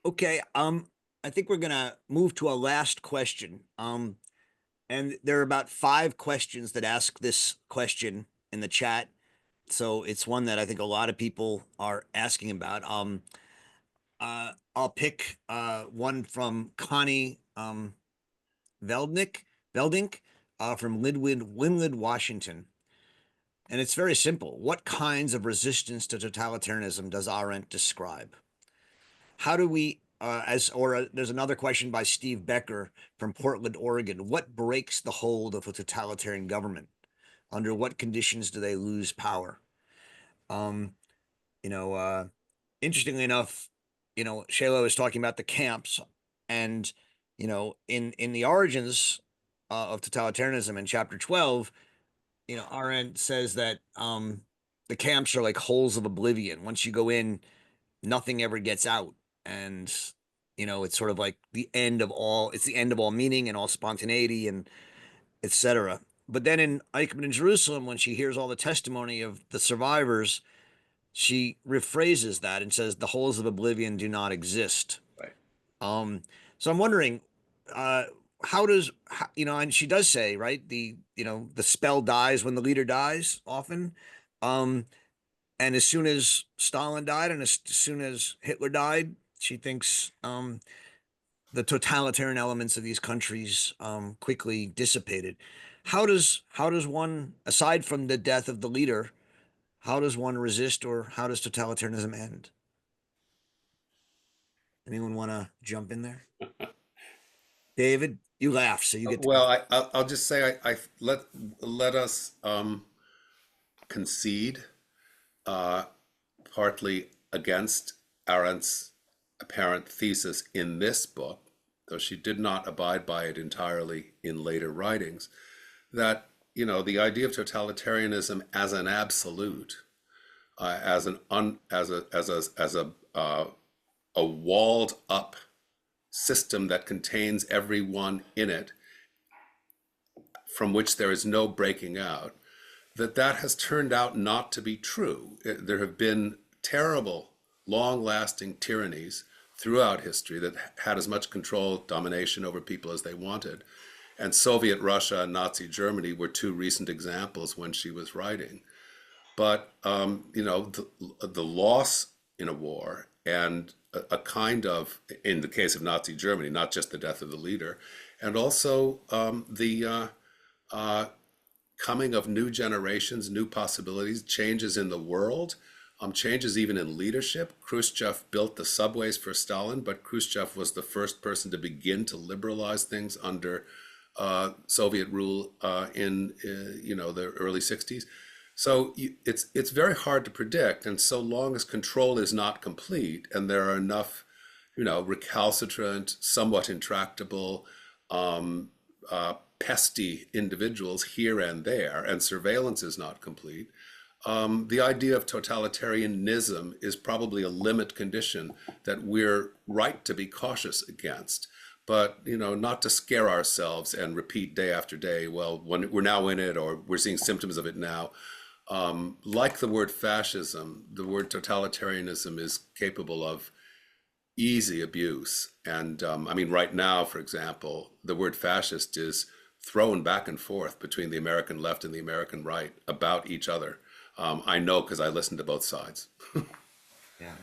Okay, I think we're gonna move to a last question. And there are about 5 questions that ask this question in the chat. So it's one that I think a lot of people are asking about. I'll pick one from Connie Veldink from Linwood, Washington. And it's very simple. What kinds of resistance to totalitarianism does Arendt describe? How do we, there's another question by Steve Becker from Portland, Oregon. What breaks the hold of a totalitarian government? Under what conditions do they lose power? Interestingly enough, Seyla was talking about the camps, and, in the Origins of Totalitarianism in chapter 12, Arendt says that the camps are like holes of oblivion. Once you go in, nothing ever gets out. And, it's sort of like it's the end of all meaning and all spontaneity and etc. But then in Eichmann in Jerusalem, when she hears all the testimony of the survivors, she rephrases that and says the holes of oblivion do not exist. Right. So I'm wondering, and she does say, right, the spell dies when the leader dies often. And as soon as Stalin died and as soon as Hitler died, she thinks the totalitarian elements of these countries quickly dissipated. How does one, aside from the death of the leader, how does one resist, or how does totalitarianism end? Anyone want to jump in there? David, You laugh, so you get. Well, I'll just say I let us concede partly against Arendt's apparent thesis in this book, though she did not abide by it entirely in later writings, that the idea of totalitarianism as an absolute, as a walled up system that contains everyone in it, from which there is no breaking out, that has turned out not to be true. There have been terrible, long-lasting tyrannies throughout history that had as much control, domination over people as they wanted. And Soviet Russia and Nazi Germany were two recent examples when she was writing. But, the loss in a war and a kind of, in the case of Nazi Germany, not just the death of the leader, and also the coming of new generations, new possibilities, changes in the world, changes even in leadership. Khrushchev built the subways for Stalin, but Khrushchev was the first person to begin to liberalize things under Soviet rule in the early 60s. So it's very hard to predict, and so long as control is not complete, and there are enough, recalcitrant, somewhat intractable, pesty individuals here and there, and surveillance is not complete, the idea of totalitarianism is probably a limit condition that we're right to be cautious against. But, not to scare ourselves and repeat day after day, well, when we're now in it, or we're seeing symptoms of it now. Like the word fascism, the word totalitarianism is capable of easy abuse. And right now, for example, the word fascist is thrown back and forth between the American left and the American right about each other. I know because I listen to both sides. Yeah.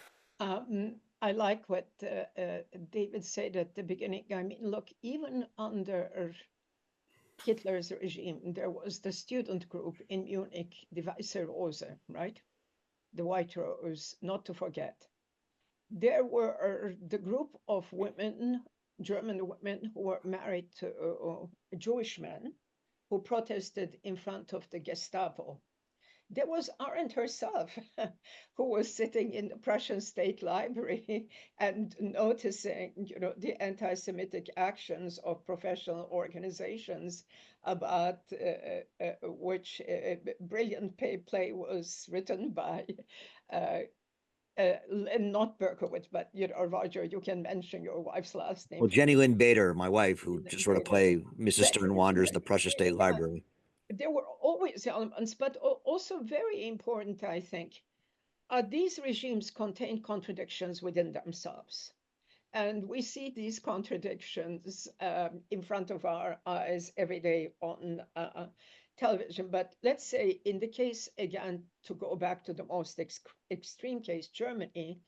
I like what David said at the beginning. Look, even under Hitler's regime, there was the student group in Munich, the Weiße Rose, right? The White Rose, not to forget. There were the group of women, German women, who were married to Jewish men who protested in front of the Gestapo. There was Arendt herself, who was sitting in the Prussian State Library and noticing, the anti-Semitic actions of professional organizations, about which a brilliant play was written by, not Berkowitz, but Roger, you can mention your wife's last name. Well, Jenny Lynn Bader, my wife, who just sort of play Mrs. Stern wanders the Prussia State Library. There were always elements, but also very important, I think, these regimes contain contradictions within themselves. And we see these contradictions in front of our eyes every day on television. But let's say in the case, again, to go back to the most extreme case, Germany,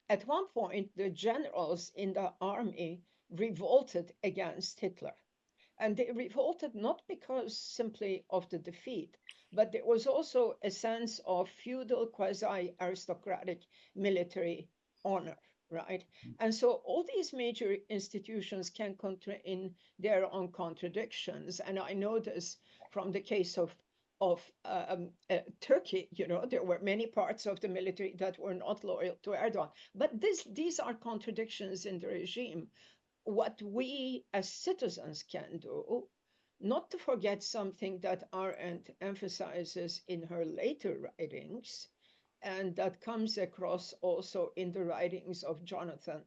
at one point, the generals in the army revolted against Hitler. And they revolted not because simply of the defeat, but there was also a sense of feudal, quasi-aristocratic military honor, right? And so all these major institutions can contain their own contradictions. And I know this from the case of Turkey. There were many parts of the military that were not loyal to Erdogan. But these are contradictions in the regime. What we as citizens can do, not to forget something that Arendt emphasizes in her later writings, and that comes across also in the writings of Jonathan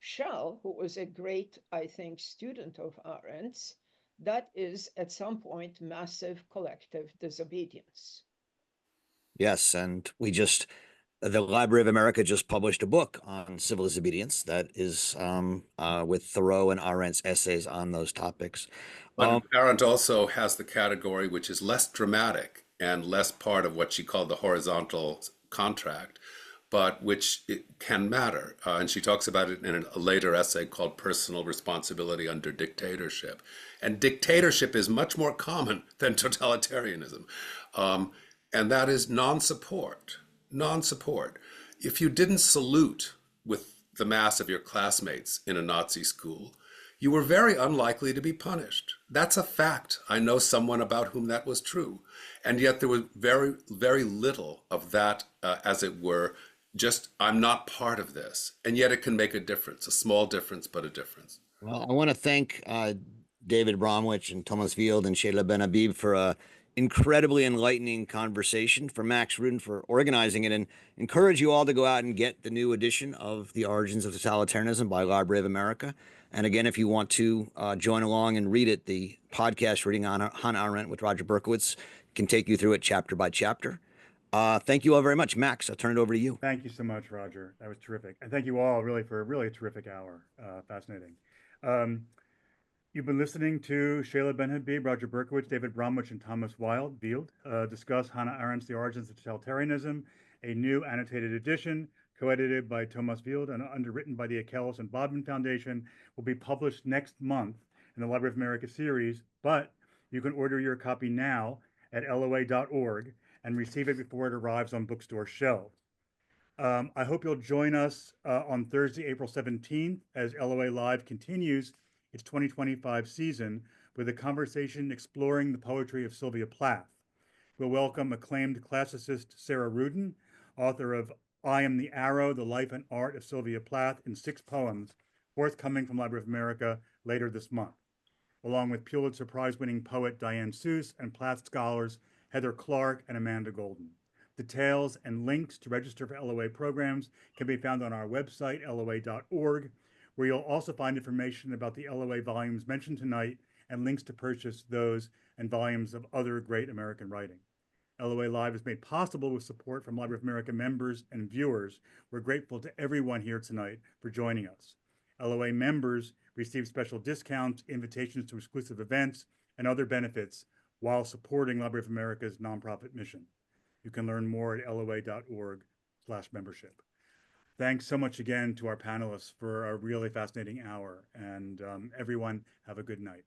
Schell, who was a great, I think, student of Arendt's, that is at some point massive collective disobedience. Yes, and the Library of America just published a book on civil disobedience that is with Thoreau and Arendt's essays on those topics. But Arendt also has the category which is less dramatic and less part of what she called the horizontal contract, but which it can matter. And she talks about it in a later essay called Personal Responsibility Under Dictatorship. And dictatorship is much more common than totalitarianism. And that is non-support. Non-support. If you didn't salute with the mass of your classmates in a Nazi school, you were very unlikely to be punished. That's a fact. I know someone about whom that was true. And yet there was very, very little of that, as it were, just, I'm not part of this. And yet it can make a difference, a small difference, but a difference. Well, I want to thank David Bromwich and Thomas Field and Seyla Benhabib for a incredibly enlightening conversation, for Max Rudin for organizing it, and encourage you all to go out and get the new edition of The Origins of Totalitarianism by Library of America. And again, if you want to join along and read it, the podcast reading on Hannah Arendt with Roger Berkowitz can take you through it chapter by chapter. Thank you all very much. Max, I'll turn it over to you. Thank you so much, Roger. That was terrific. And thank you all really for a really terrific hour. Fascinating. You've been listening to Seyla Benhabib, Roger Berkowitz, David Bromwich, and Thomas Field discuss Hannah Arendt's The Origins of Totalitarianism, a new annotated edition, co-edited by Thomas Field and underwritten by the Achilles and Bodman Foundation, will be published next month in the Library of America series, but you can order your copy now at LOA.org and receive it before it arrives on bookstore shelves. I hope you'll join us on Thursday, April 17th, as LOA Live continues its 2025 season with a conversation exploring the poetry of Sylvia Plath. We'll welcome acclaimed classicist Sarah Rudin, author of I Am the Arrow, The Life and Art of Sylvia Plath in 6 poems, forthcoming from Library of America later this month, along with Pulitzer Prize-winning poet Diane Seuss and Plath scholars Heather Clark and Amanda Golden. Details and links to register for LOA programs can be found on our website, LOA.org, where you'll also find information about the LOA volumes mentioned tonight and links to purchase those and volumes of other great American writing. LOA Live is made possible with support from Library of America members and viewers. We're grateful to everyone here tonight for joining us. LOA members receive special discounts, invitations to exclusive events, and other benefits while supporting Library of America's nonprofit mission. You can learn more at LOA.org/membership. Thanks so much again to our panelists for a really fascinating hour, and everyone have a good night.